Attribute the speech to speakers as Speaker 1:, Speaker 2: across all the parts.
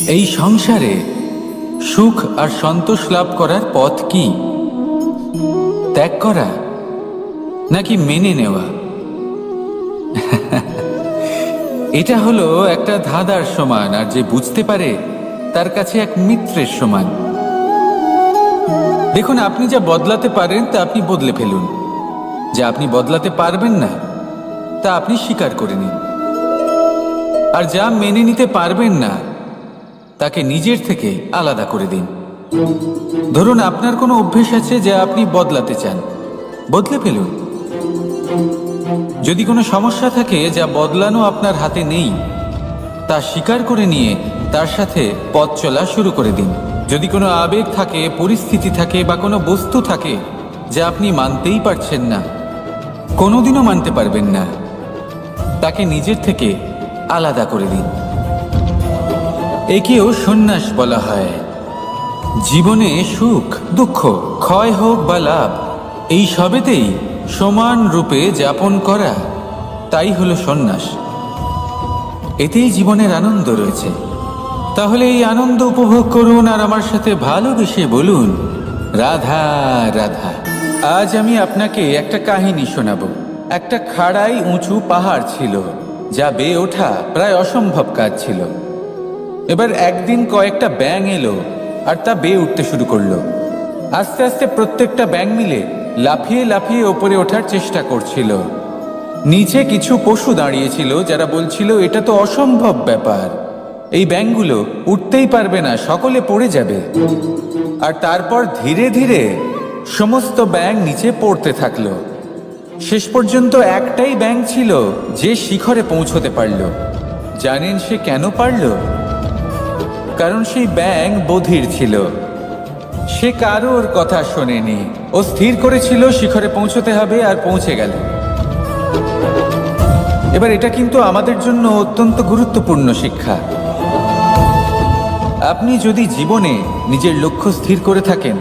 Speaker 1: এই সংসারে সুখ আর সন্তোষ লাভ করার পথ কি? ত্যাগ করা নাকি মেনে নেওয়া? এটা হলো একটা ধাঁধার সমান, আর যে বুঝতে পারে তার কাছে এক মিত্রের সমান। দেখুন, আপনি যা বদলাতে পারেন তা আপনি বদলে ফেলুন, যা আপনি বদলাতে পারবেন না তা আপনি স্বীকার করে নিন, আর যা মেনে নিতে পারবেন না তাকে নিজের থেকে আলাদা করে দিন। ধরুন, আপনার কোনো অভ্যেস আছে যা আপনি বদলাতে চান, বদলে ফেলুন। যদি কোনো সমস্যা থাকে যা বদলানো আপনার হাতে নেই, তা স্বীকার করে নিয়ে তার সাথে পথ চলা শুরু করে দিন। যদি কোনো আবেগ থাকে, পরিস্থিতি থাকে বা কোনো বস্তু থাকে যা আপনি মানতেই পারছেন না, কোনোদিনও মানতে পারবেন না, তাকে নিজের থেকে আলাদা করে দিন। একেও সন্ন্যাস বলা হয়। জীবনে সুখ দুঃখ, ক্ষয় হোক বা লাভ, এই সবেতেই সমান রূপে যাপন করা, তাই হলো সন্ন্যাস। এতেই জীবনের আনন্দ রয়েছে। তাহলে এই আনন্দ উপভোগ করুন আর আমার সাথে ভালোবেসে বলুন, রাধা রাধা। আজ আমি আপনাকে একটা কাহিনী শোনাবো। একটা খাড়াই উঁচু পাহাড় ছিল, যা বেয়ে ওঠা প্রায় অসম্ভব কাজ ছিল। এবার একদিন কয়েকটা ব্যাঙ এলো আর তা বেয়ে উঠতে শুরু করলো। আস্তে আস্তে প্রত্যেকটা ব্যাঙ মিলে লাফিয়ে লাফিয়ে ওপরে ওঠার চেষ্টা করছিল। নিচে কিছু পশু দাঁড়িয়েছিল যারা বলছিল, এটা তো অসম্ভব ব্যাপার, এই ব্যাঙগুলো উঠতেই পারবে না, সকলে পড়ে যাবে। আর তারপর ধীরে ধীরে সমস্ত ব্যাঙ নিচে পড়তে থাকলো। শেষ পর্যন্ত একটাই ব্যাঙ ছিল যে শিখরে পৌঁছতে পারল। জানেন সে কেন পারল? কারণ সেই ব্যাঙ বধির ছিল। সে কারোর কথা শোনেনি। ও স্থির করেছিল শিখরে পৌঁছতে হবে, আর পৌঁছে গেল। এবার এটা কিন্তু আমাদের জন্য অত্যন্ত গুরুত্বপূর্ণ শিক্ষা। আপনি যদি জীবনে নিজের লক্ষ্য স্থির করে থাকেন,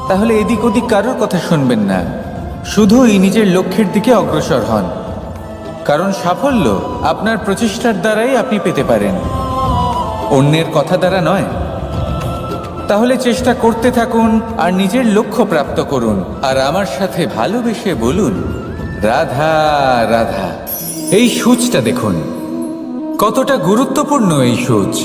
Speaker 1: তাহলে এদিক ওদিক কারোর কথা শুনবেন না, শুধুই নিজের লক্ষ্যের দিকে অগ্রসর হন। কারণ সাফল্য আপনার প্রচেষ্টার দ্বারাই আপনি পেতে পারেন, অন্যের কথা দ্বারা নয়। তাহলে চেষ্টা করতে থাকুন আর নিজের লক্ষ্য প্রাপ্ত করুন, আর আমার সাথে ভালোবেসে বলুন, রাধা রাধা। এই সূচটা দেখুন, কতটা গুরুত্বপূর্ণ এই সূচ।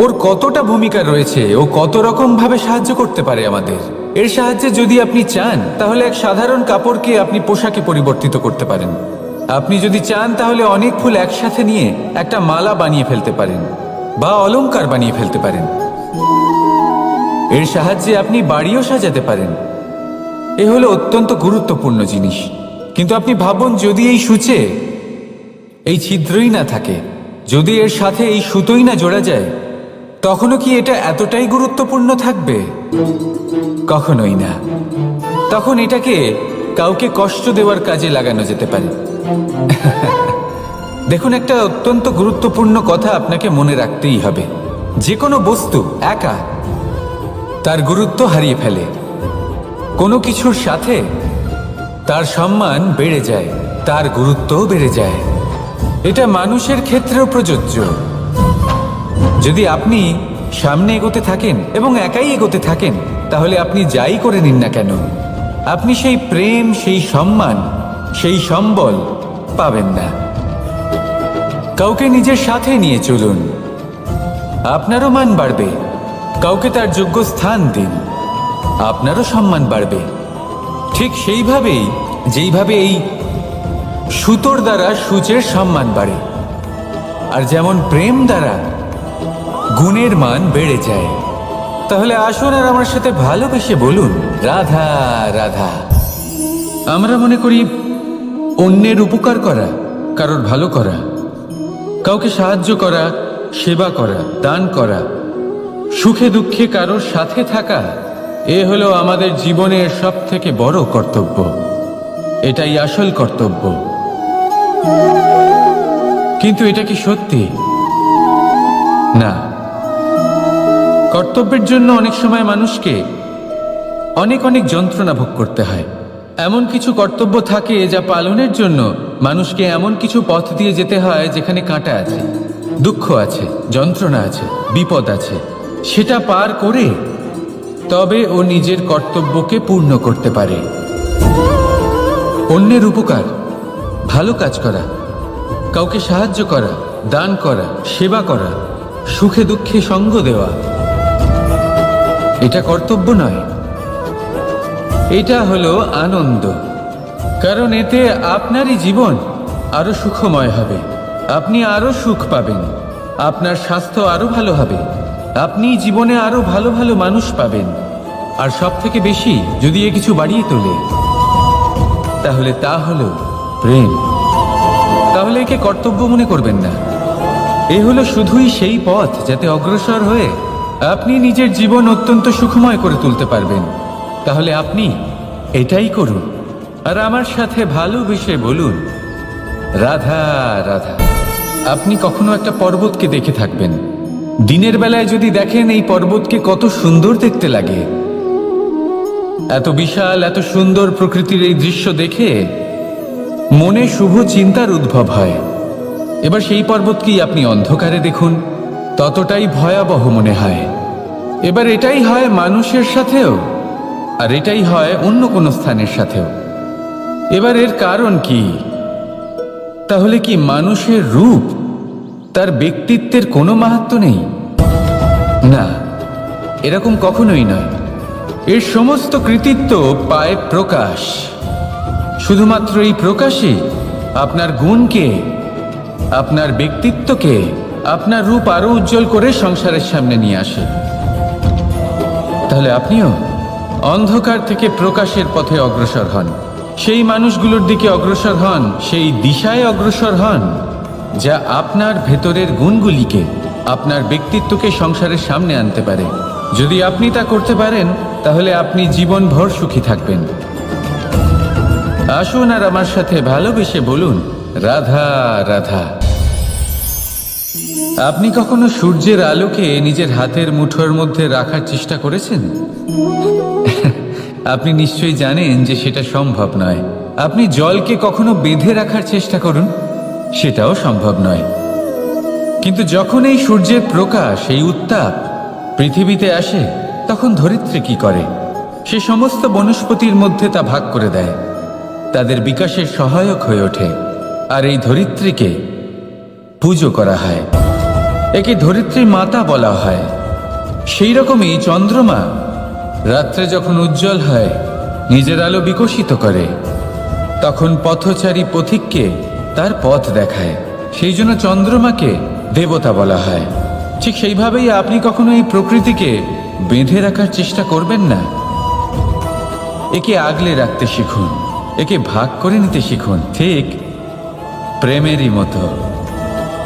Speaker 1: ওর কতটা ভূমিকা রয়েছে, ও কত রকম ভাবে সাহায্য করতে পারে আমাদের। এর সাহায্যে যদি আপনি চান, তাহলে এক সাধারণ কাপড়কে আপনি পোশাকে পরিবর্তিত করতে পারেন। আপনি যদি চান, তাহলে অনেক ফুল একসাথে নিয়ে একটা মালা বানিয়ে ফেলতে পারেন, বা অলংকার বানিয়ে ফেলতে পারেন। এর সাহায্যে আপনি বাড়িও সাজাতে পারেন। এ হলো অত্যন্ত গুরুত্বপূর্ণ জিনিস। কিন্তু আপনি ভাবুন, যদি এই সূচে এই ছিদ্রই না থাকে, যদি এর সাথে এই সুতোই না জোড়া যায়, তখনও কি এটা এতটাই গুরুত্বপূর্ণ থাকবে? কখনোই না। তখন এটাকে কাউকে কষ্ট দেওয়ার কাজে লাগানো যেতে পারে। দেখুন, একটা অত্যন্ত গুরুত্বপূর্ণ কথা আপনাকে মনে রাখতেই হবে। যে কোনো বস্তু একা তার গুরুত্ব হারিয়ে ফেলে। কোনো কিছুর সাথে তার সম্মান বেড়ে যায়, তার গুরুত্বও বেড়ে যায়। এটা মানুষের ক্ষেত্রেও প্রযোজ্য। যদি আপনি সামনে এগোতে থাকেন এবং একাই এগোতে থাকেন, তাহলে আপনি যাই করে নিন না কেন, আপনি সেই প্রেম, সেই সম্মান, সেই সম্বল পাবেন না। কাউকে নিজের সাথে নিয়ে চলুন, আপনারও মান বাড়বে। কাউকে তার যোগ্য স্থান দিন, আপনারও সম্মান বাড়বে। ঠিক সেইভাবেই যেইভাবে এই সুতোর দ্বারা সূচের সম্মান বাড়ে, আর যেমন প্রেম দ্বারা গুণের মান বেড়ে যায়। তাহলে আসুন আর আমার সাথে ভালোবেসে বলুন, রাধা রাধা। আমরা মনে করি অন্যের উপকার করা, কারোর ভালো করা, কাউকে সাহায্য করা, সেবা করা, দান করা, সুখে দুঃখে কারোর সাথে থাকা, এ হলো আমাদের জীবনের সবথেকে বড় কর্তব্য। এটাই আসল কর্তব্য। কিন্তু এটা কি সত্যি? না। কর্তব্যের জন্য অনেক সময় মানুষকে অনেক অনেক যন্ত্রণা ভোগ করতে হয়। এমন কিছু কর্তব্য থাকে যা পালনের জন্য মানুষকে এমন কিছু পথ দিয়ে যেতে হয় যেখানে কাঁটা আছে। দুঃখ আছে, যন্ত্রণা আছে, বিপদ আছে, সেটা পার করে তবে ও নিজের কর্তব্যকে পূর্ণ করতে পারে। অন্যের উপকার, ভালো কাজ করা, কাউকে সাহায্য করা, দান করা, সেবা করা, সুখে দুঃখে সঙ্গ দেওয়া, এটা কর্তব্য নয়, এটা হলো আনন্দ। কারণ এতে আপনারই জীবন আরো সুখময় হবে, আপনি আরো সুখ পাবেন, আপনার স্বাস্থ্য আরো ভালো হবে, আপনি জীবনে আরো ভালো ভালো মানুষ পাবেন। আর সব থেকে বেশি যদি এ কিছু বাড়িয়ে তোলে তাহলে তা হলো প্রেম। তাহলে একে কর্তব্য মনে করবেন না, এ হলো শুধুই সেই পথ যাতে অগ্রসর হয়ে আপনি নিজের জীবন অত্যন্ত সুখময় করে তুলতে পারবেন। তাহলে আপনি এটাই করুন আর আমার সাথে ভালোবেসে বলুন, রাধা রাধা। আপনি কখনো একটা পর্বতকে দেখে থাকবেন, দিনের বেলায় যদি দেখেন এই পর্বতকে কত সুন্দর দেখতে লাগে, এত বিশাল এত সুন্দর প্রকৃতির এই দৃশ্য দেখে মনে শুভ চিন্তার উদ্ভব হয়। এবার সেই পর্বতকেই আপনি অন্ধকারে দেখুন, ততটাই ভয়াবহ মনে হয়। এবার এটাই হয় মানুষের সাথেও, আর এটাই হয় অন্য কোনো স্থানের সাথেও। এবার এর কারণ কি? তাহলে কি মানুষের রূপ, তার ব্যক্তিত্বের কোনো মাহাত্ম্য নেই? না, এরকম কখনোই নয়। এর সমস্ত কৃতিত্ব পায় প্রকাশ। শুধুমাত্র এই প্রকাশই আপনার গুণকে, আপনার ব্যক্তিত্বকে, আপনার রূপ আরো উজ্জ্বল করে সংসারের সামনে নিয়ে আসে। তাহলে আপনিও অন্ধকার থেকে প্রকাশের পথে অগ্রসর হন, সেই মানুষগুলোর দিকে অগ্রসর হন, সেই দিশায় অগ্রসর হন যা আপনার ভেতরের গুণগুলিকে, আপনার ব্যক্তিত্বকে সংসারের সামনে আনতে পারে। যদি আপনি তা করতে পারেন তাহলে আপনি জীবনভর সুখী থাকবেন। আসুন আর আমার সাথে ভালোবেসে বলুন, রাধা রাধা। আপনি কখনো সূর্যের আলোকে নিজের হাতের মুঠোর মধ্যে রাখার চেষ্টা করেছেন? আপনি নিশ্চয়ই জানেন যে সেটা সম্ভব নয়। আপনি জলকে কখনো বেঁধে রাখার চেষ্টা করুন, সেটাও সম্ভব নয়। কিন্তু যখন এই সূর্যের প্রকাশ, এই উত্তাপ পৃথিবীতে আসে, তখন ধরিত্রী কি করে? সে সমস্ত বনস্পতির মধ্যে তা ভাগ করে দেয়, তাদের বিকাশের সহায়ক হয়ে ওঠে। আর এই ধরিত্রীকে পুজো করা হয়, একে ধরিত্রী মাতা বলা হয়। সেই রকমই চন্দ্রমা রাত্রে যখন উজ্জ্বল হয়, নিজের আলো বিকশিত করে, তখন পথচারী পথিককে তার পথ দেখায়। সেই জন্য চন্দ্রমাকে দেবতা বলা হয়। ঠিক সেইভাবেই আপনি কখনো এই প্রকৃতিকে বেঁধে রাখার চেষ্টা করবেন না। একে আগলে রাখতে শিখুন, একে ভাগ করে নিতে শিখুন, ঠিক প্রেমেরই মতো।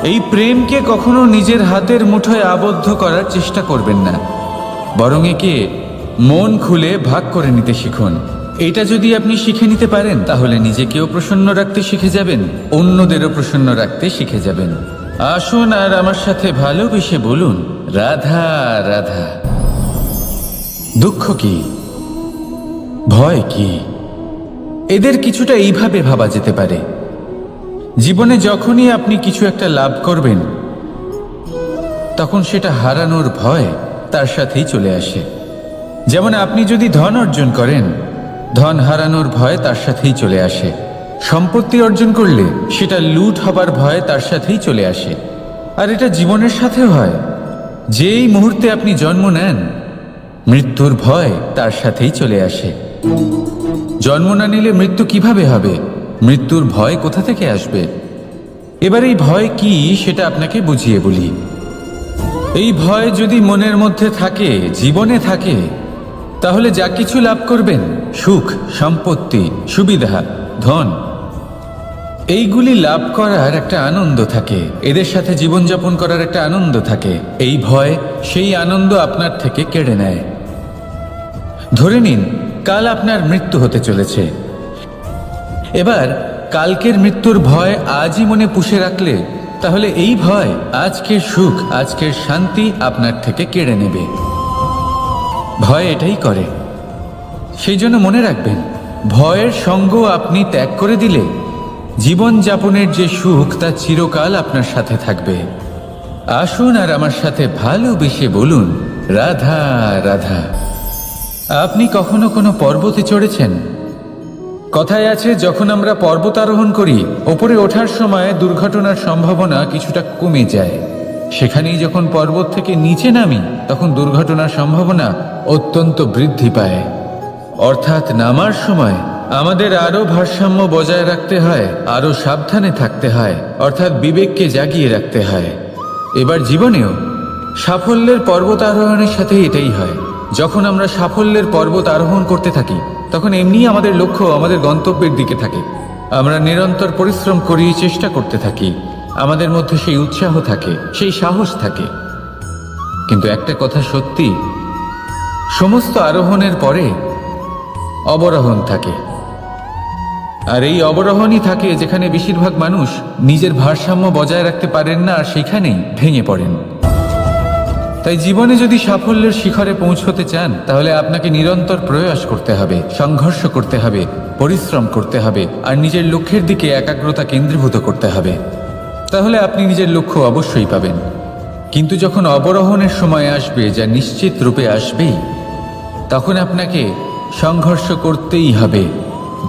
Speaker 1: এই প্রেমকে কখনো নিজের হাতের মুঠোয় আবদ্ধ করার চেষ্টা করবেন না, বরং একে মন খুলে ভাগ করে নিতে শিখুন। এটা যদি আপনি শিখে নিতে পারেন তাহলে নিজেকেও প্রসন্ন রাখতে শিখে যাবেন, অন্যদেরও প্রসন্ন রাখতে শিখে যাবেন। আসুন আর আমার সাথে ভালোবেসে বলুন, রাধা রাধা। দুঃখ কি, ভয় কি, এদের কিছুটা এইভাবে ভাবা যেতে পারে। জীবনে যখনই আপনি কিছু একটা লাভ করবেন, তখন সেটা হারানোর ভয় তার সাথেই চলে আসে। যেমন আপনি যদি ধন অর্জন করেন, ধন হারানোর ভয় তার সাথেই চলে আসে। সম্পত্তি অর্জন করলে সেটা লুট হবার ভয় তার সাথেই চলে আসে। আর এটা জীবনের সাথেও হয়। যেই মুহূর্তে আপনি জন্ম নেন, মৃত্যুর ভয় তার সাথেই চলে আসে। জন্ম না নিলে মৃত্যু কিভাবে হবে? মৃত্যুর ভয় কোথা থেকে আসবে? এবার এই ভয় কি সেটা আপনাকে বুঝিয়ে বলি। এই ভয় যদি মনের মধ্যে থাকে, জীবনে থাকে, তাহলে যা কিছু লাভ করবেন, সুখ, সম্পত্তি, সুবিধা, ধন, এইগুলি লাভ করার একটা আনন্দ থাকে, এদের সাথে জীবনযাপন করার একটা আনন্দ থাকে। এই ভয় সেই আনন্দ আপনার থেকে কেড়ে নেয়। ধরে নিন কাল আপনার মৃত্যু হতে চলেছে। এবার কালকের মৃত্যুর ভয় আজই মনে পুষে রাখলে তাহলে এই ভয় আজকের সুখ, আজকের শান্তি আপনার থেকে কেড়ে নেবে। ভয় এটাই করে। সেই জন্য মনে রাখবেন, ভয়ের সঙ্গ আপনি ত্যাগ করে দিলে জীবন যাপনের যে সুখ তা চিরকাল আপনার সাথে থাকবে। আসুন আর আমার সাথে ভালোবেসে বলুন, রাধা রাধা। আপনি কখনো কোনো পর্বতে চড়েছেন? কথায় আছে, যখন আমরা পর্বত আরোহণ করি, ওপরে ওঠার সময় দুর্ঘটনার সম্ভাবনা কিছুটা কমে যায়। সেখানেই যখন পর্বত থেকে নিচে নামি, তখন দুর্ঘটনার সম্ভাবনা অত্যন্ত বৃদ্ধি পায়। অর্থাৎ নামার সময় আমাদের আরো ভারসাম্য বজায় রাখতে হয়, আরো সাবধানে থাকতে হয়, অর্থাৎ বিবেককে জাগিয়ে রাখতে হয়। এবার জীবনেও সাফল্যের পর্বত আরোহণের সাথে এটাই হয়। যখন আমরা সাফল্যের পর্বত আরোহণ করতে থাকি, তখন এমনিই আমাদের লক্ষ্য আমাদের গন্তব্যের দিকে থাকে। আমরা নিরন্তর পরিশ্রম করি, চেষ্টা করতে থাকি, আমাদের মধ্যে সেই উৎসাহ থাকে, সেই সাহস থাকে। কিন্তু একটা কথা সত্যি, সমস্ত আরোহণের পরে অবরোহণ থাকে। আর এই অবরোহণই থাকে যেখানে বেশিরভাগ মানুষ নিজের ভারসাম্য বজায় রাখতে পারেন না, আর সেখানেই ভেঙে পড়েন। তাই জীবনে যদি সাফল্যের শিখরে পৌঁছতে চান, তাহলে আপনাকে নিরন্তর প্রয়াস করতে হবে, সংঘর্ষ করতে হবে, পরিশ্রম করতে হবে, আর নিজের লক্ষ্যের দিকে একাগ্রতা কেন্দ্রীভূত করতে হবে। তাহলে আপনি নিজের লক্ষ্য অবশ্যই পাবেন। কিন্তু যখন অবরোহণের সময় আসবে, যা নিশ্চিত রূপে আসবেই, তখন আপনাকে সংঘর্ষ করতেই হবে,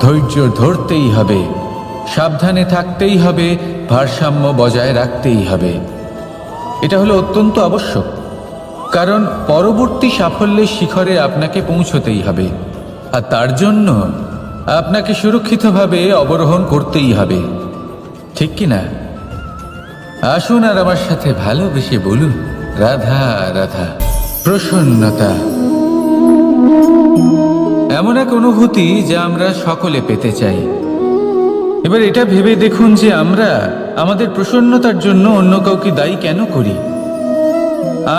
Speaker 1: ধৈর্য ধরতেই হবে, সাবধানে থাকতেই হবে, ভারসাম্য বজায় রাখতেই হবে। এটা হলো অত্যন্ত আবশ্যক, কারণ পরবর্তী সাফল্যের শিখরে আপনাকে পৌঁছতেই হবে, আর তার জন্য আপনাকে সুরক্ষিতভাবে অবরোহণ করতেই হবে। ঠিক কি না? আসুন আর আমার সাথে ভালোবেসে বলুন, রাধা রাধা। প্রসন্নতা এমন এক অনুভূতি যা আমরা সকলে পেতে চাই। এবার এটা ভেবে দেখুন যে আমরা আমাদের প্রসন্নতার জন্য অন্য কাউকে দায়ী কেন করি।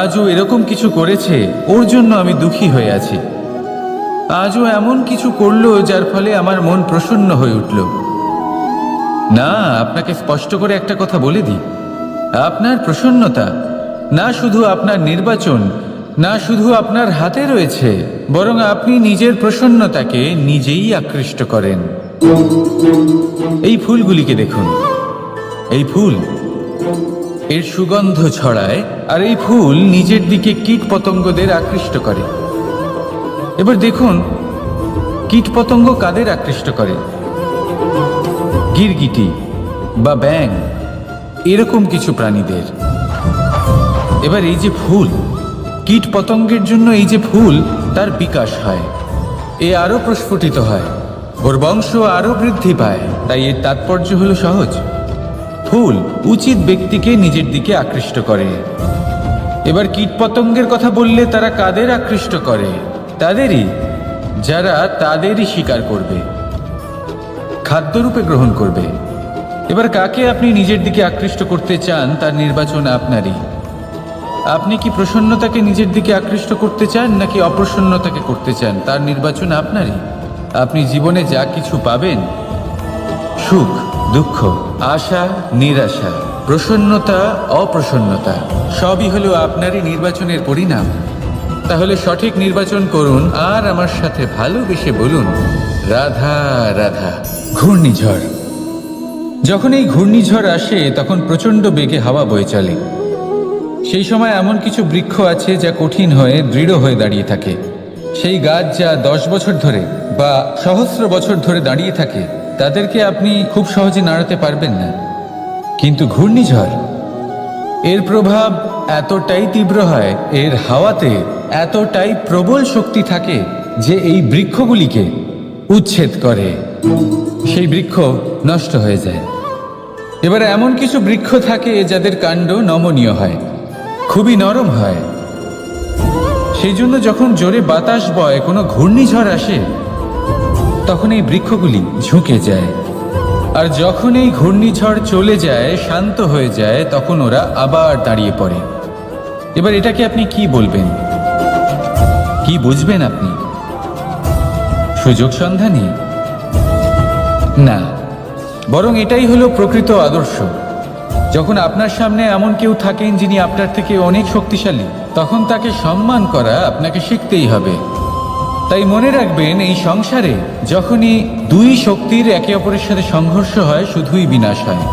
Speaker 1: আজও এরকম কিছু করেছে, ওর জন্য আমি দুঃখী হয়ে আছি। আজও এমন কিছু করলো যার ফলে আমার মন প্রসন্ন হয়ে উঠল। না, আপনাকে স্পষ্ট করে একটা কথা বলে দিই, আপনার প্রসন্নতা না শুধু আপনার নির্বাচন, না শুধু আপনার হাতে রয়েছে, বরং আপনি নিজের প্রসন্নতাকে নিজেই আকৃষ্ট করেন। এই ফুলগুলিকে দেখুন, এই ফুল এর সুগন্ধ ছড়ায়, আর এই ফুল নিজের দিকে কীট পতঙ্গদের আকৃষ্ট করে। এবার দেখুন, কীট পতঙ্গ কাদের আকৃষ্ট করে? গিরগিটি বা ব্যাঙ, এরকম কিছু প্রাণীদের। এবার এই যে ফুল, কীট পতঙ্গের জন্য এই যে ফুল, তার বিকাশ হয়, এ আরো প্রস্ফুটিত হয়, ওর বংশ আরো বৃদ্ধি পায়। তাই এর তাৎপর্য হলো সহজ, ফুল উচিত ব্যক্তিকে নিজের দিকে আকৃষ্ট করে। এবার কীট পতঙ্গের কথা বললে তারা কাদের আকৃষ্ট করে? তাদেরই, যারা তাদেরই শিকার করবে, খাদ্যরূপে গ্রহণ করবে। এবার কাকে আপনি নিজের দিকে আকৃষ্ট করতে চান, তার নির্বাচন আপনারই। আপনি কি প্রসন্নতাকে নিজের দিকে আকৃষ্ট করতে চান, নাকি অপ্রসন্নতাকে করতে চান, তার নির্বাচন আপনারই। আপনি জীবনে যা কিছু পাবেন, সুখ দুঃখ, আশা নিরাশা, প্রসন্নতা অপ্রসন্নতা, সবই হলো আপনারই নির্বাচনের পরিণাম। তাহলে সঠিক নির্বাচন করুন, আর আমার সাথে ভালোবেসে বলুন, রাধা রাধা। ঘূর্ণিঝড়, যখন এই ঘূর্ণিঝড় আসে, তখন প্রচণ্ড বেগে হাওয়া বয়ে চলে। সেই সময় এমন কিছু বৃক্ষ আছে যা কঠিন হয়ে দৃঢ় হয়ে দাঁড়িয়ে থাকে। সেই গাছ যা 10 বছর ধরে বা সহস্র বছর ধরে দাঁড়িয়ে থাকে, তাদেরকে আপনি খুব সহজে নাড়াতে পারবেন না। কিন্তু ঘূর্ণিঝড়, এর প্রভাব এতটাই তীব্র হয়, এর হাওয়াতে এতটাই প্রবল শক্তি থাকে যে এই বৃক্ষগুলিকে উচ্ছেদ করে, সেই বৃক্ষ নষ্ট হয়ে যায়। এবার এমন কিছু বৃক্ষ থাকে যাদের কাণ্ড নমনীয় হয়, খুবই নরম হয়। সেই জন্য যখন জোরে বাতাস বয়, কোনো ঘূর্ণিঝড় আসে, তখন এই বৃক্ষগুলি ঝুঁকে যায়। আর যখন এই ঘূর্ণিঝড় চলে যায়, শান্ত হয়ে যায়, তখন ওরা আবার দাঁড়িয়ে পড়ে। এবার এটাকে আপনি কি বলবেন, কি বুঝবেন আপনি? সুযোগ সন্ধানী? না, বরং এটাই হলো প্রকৃত আদর্শ। যখন আপনার সামনে এমন কেউ থাকেন যিনি আপনার থেকে অনেক শক্তিশালী, তখন তাকে সম্মান করা আপনাকে শিখতেই হবে। তাই মনে রাখবেন, এই সংসারে যখনই দুই শক্তির একে অপরের সাথে সংঘর্ষ হয়, শুধুই বিনাশ হয়।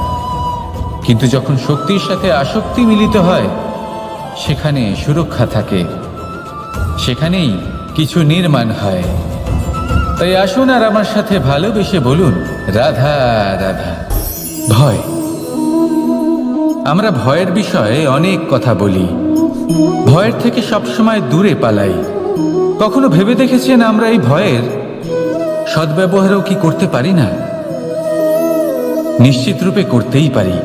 Speaker 1: কিন্তু যখন শক্তির সাথে আসক্তি মিলিত হয় সেখানে সুরক্ষা থাকে, সেখানেই কিছু নির্মাণ হয়। তাই আসুন আর আমার সাথে ভালোবেসে বলুন, রাধা রাধা। ভয়, আমরা ভয়ের বিষয়ে অনেক কথা বলি, ভয়ের থেকে সবসময় দূরে পালাই। কখনো ভেবে দেখেছেন আমরা এই ভয়ের সদ্ব্যবহারও কি করতে পারি না? নিশ্চিত রূপে করতেই পারি।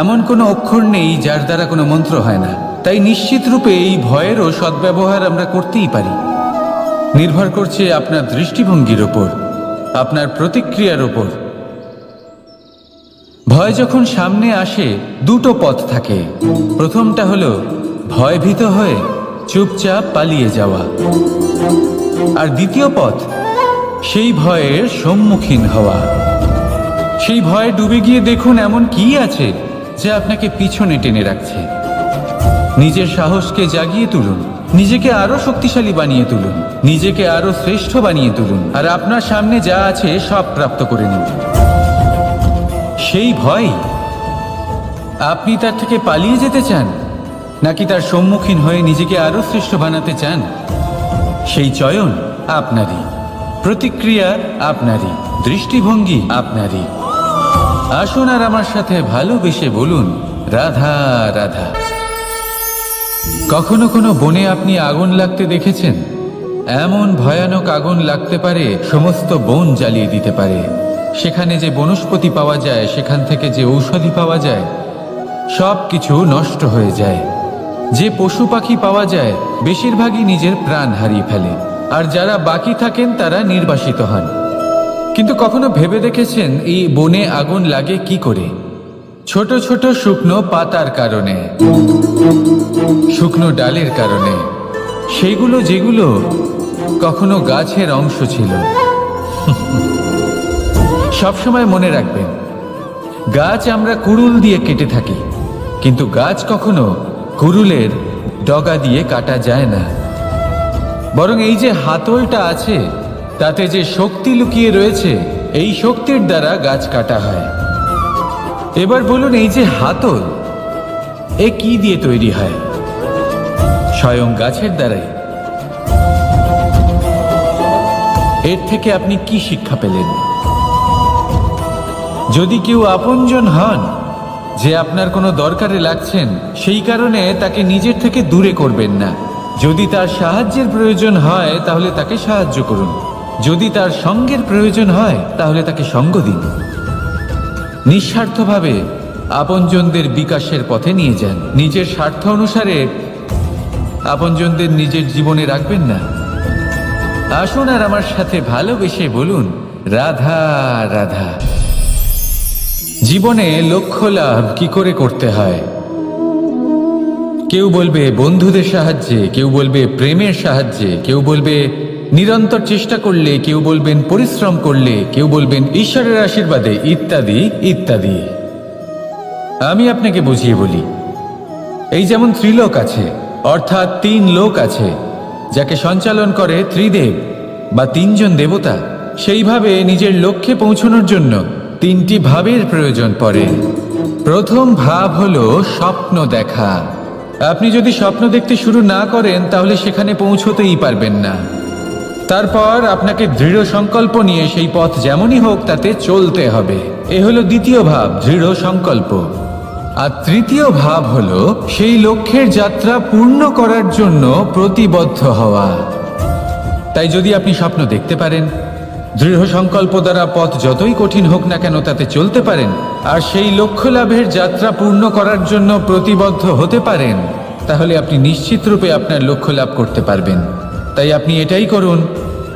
Speaker 1: এমন কোনো অক্ষর নেই যার দ্বারা কোনো মন্ত্র হয় না। তাই নিশ্চিত রূপে এই ভয়েরও সদ্ব্যবহার আমরা করতেই পারি। নির্ভর করছে আপনার দৃষ্টিভঙ্গির ওপর, আপনার প্রতিক্রিয়ার ওপর। ভয় যখন সামনে আসে দুটো পথ থাকে। প্রথমটা হলো ভয়ভীত হয়ে চুপচাপ পালিয়ে যাওয়া, আর দ্বিতীয় পথ সেই ভয়ের সম্মুখীন হওয়া। সেই ভয়ে ডুবে গিয়ে দেখুন এমন কি আছে যা আপনাকে পিছনে টেনে রাখছে। নিজের সাহসকে জাগিয়ে তুলুন, নিজেকে আরো শক্তিশালী বানিয়ে তুলুন, নিজেকে আরো শ্রেষ্ঠ বানিয়ে তুলুন, আর আপনার সামনে যা আছে সব প্রাপ্ত করে নিন। সেই ভয়, আপনি তার থেকে পালিয়ে যেতে চান নাকি তার সম্মুখীন হয়ে নিজেকে আরো শ্রেষ্ঠ বানাতে চান? সেই চয়ন আপনারই, প্রতিক্রিয়া আপনারই, দৃষ্টিভঙ্গি আপনারই। আসুন আর আমার সাথে ভালোবেসে বলুন, রাধা রাধা। কখনো কোনো বনে আপনি আগুন লাগতে দেখেছেন? এমন ভয়ানক আগুন লাগতে পারে সমস্ত বন জ্বালিয়ে দিতে পারে। সেখানে যে বনস্পতি পাওয়া যায়, সেখান থেকে যে ঔষধি পাওয়া যায়, সব কিছু নষ্ট হয়ে যায়। যে পশু পাখি পাওয়া যায় বেশিরভাগই নিজের প্রাণ হারিয়ে ফেলে, আর যারা বাকি থাকেন তারা নির্বাসিত হন। কিন্তু কখনো ভেবে দেখেছেন এই বনে আগুন লাগে কি করে? ছোট ছোট শুকনো পাতার কারণে, শুকনো ডালের কারণে, সেইগুলো যেগুলো কখনো গাছের অংশ ছিল। সবসময় মনে রাখবেন, গাছ আমরা কুড়ুল দিয়ে কেটে থাকি, কিন্তু গাছ কখনো কুড়ুলের ডগা দিয়ে কাটা যায় না। বরং এই যে হাতলটা আছে তাতে যে শক্তি লুকিয়ে রয়েছে, এই শক্তির দ্বারা গাছ কাটা হয়। এবার বলুন, এই যে হাতল, এ কি দিয়ে তৈরি হয়? স্বয়ং গাছের দ্বারাই। এর থেকে আপনি কি শিক্ষা পেলেন? যদি কেউ আপনজন হন, যে আপনার কোনো দরকারে লাগছেন, সেই কারণে তাকে নিজের থেকে দূরে করবেন না। যদি তার সাহায্যের প্রয়োজন হয় তাহলে তাকে সাহায্য করুন, যদি তার সঙ্গের প্রয়োজন হয় তাহলে তাকে সঙ্গ দিন। নিঃস্বার্থভাবে আপনজনদের বিকাশের পথে নিয়ে যান। নিজের স্বার্থ অনুসারে আপনজনদের নিজের জীবনে রাখবেন না। আসুন আর আমার সাথে ভালোবেসে বলুন, রাধা রাধা। জীবনে লক্ষ্য লাভ কি করে করতে হয়? কেউ বলবে বন্ধুদের সাহায্যে, কেউ বলবে প্রেমের সাহায্যে, কেউ বলবে নিরন্তর চেষ্টা করলে, কেউ বলবেন পরিশ্রম করলে, কেউ বলবেন ঈশ্বরের আশীর্বাদে, ইত্যাদি ইত্যাদি। আমি আপনাকে বুঝিয়ে বলি, এই যেমন ত্রিলোক আছে, অর্থাৎ 3 লোক আছে, যাকে সঞ্চালন করে ত্রিদেব বা 3 জন দেবতা। সেইভাবে নিজের লক্ষ্যে পৌঁছানোর জন্য 3টি ভাবের প্রয়োজন পড়ে। প্রথম ভাব হলো স্বপ্ন দেখা। আপনি যদি স্বপ্ন দেখতে শুরু না করেন তাহলে সেখানে পৌঁছতেই পারবেন না। তারপর আপনাকে দৃঢ় সংকল্প নিয়ে সেই পথ যেমনই হোক তাতে চলতে হবে। এ হলো দ্বিতীয় ভাব, দৃঢ় সংকল্প। আর তৃতীয় ভাব হলো সেই লক্ষ্যের যাত্রা পূর্ণ করার জন্য প্রতিবদ্ধ হওয়া। তাই যদি আপনি স্বপ্ন দেখতে পারেন, দৃঢ় সংকল্প দ্বারা পথ যতই কঠিন হোক না কেন তাতে চলতে পারেন, আর সেই লক্ষ্য লাভের যাত্রা পূর্ণ করার জন্য প্রতিবদ্ধ হতে পারেন, তাহলে আপনি নিশ্চিত রূপে আপনার লক্ষ্য লাভ করতে পারবেন। তাই আপনি এটাই করুন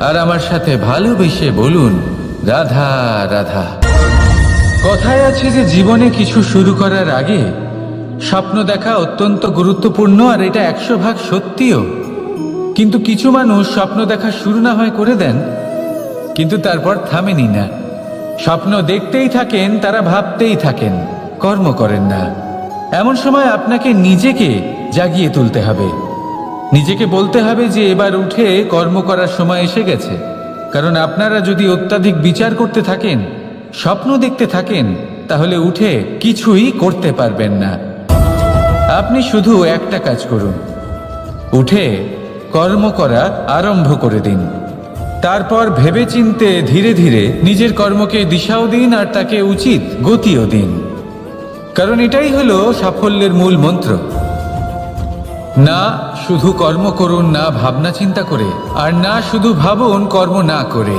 Speaker 1: আর আমার সাথে ভালোবেসে বলুন, রাধা রাধা। কথায় আছে যে জীবনে কিছু শুরু করার আগে স্বপ্ন দেখা অত্যন্ত গুরুত্বপূর্ণ, আর এটা 100% সত্যিও। কিন্তু কিছু মানুষ স্বপ্ন দেখা শুরু না হয় করে দেন, কিন্তু তারপর থামেনি না। স্বপ্ন দেখতেই থাকেন, তারা ভাবতেই থাকেন, কর্ম করেন না। এমন সময় আপনাকে নিজেকে জাগিয়ে তুলতে হবে, নিজেকে বলতে হবে যে এবার উঠে কর্ম করার সময় এসে গেছে। কারণ আপনারা যদি অত্যাধিক বিচার করতে থাকেন, স্বপ্ন দেখতে থাকেন, তাহলে উঠে কিছুই করতে পারবেন না। আপনি শুধু একটা কাজ করুন, উঠে কর্ম করা আরম্ভ করে দিন। তারপর ভেবেচিন্তে ধীরে ধীরে নিজের কর্মকে দিশাও দিন আর তাকে উচিত গতিও দিন, কারণ এটাই হলো সাফল্যের মূল মন্ত্র। না শুধু কর্ম করুন না ভাবনা চিন্তা করে, আর না শুধু ভাবুন কর্ম না করে।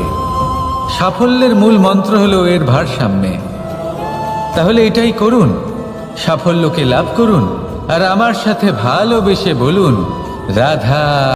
Speaker 1: সাফল্যের মূল মন্ত্র হলো এর ভারসাম্যে। তাহলে এটাই করুন, সাফল্যকে লাভ করুন, আর আমার সাথে ভালোবেসে বলুন রাধা।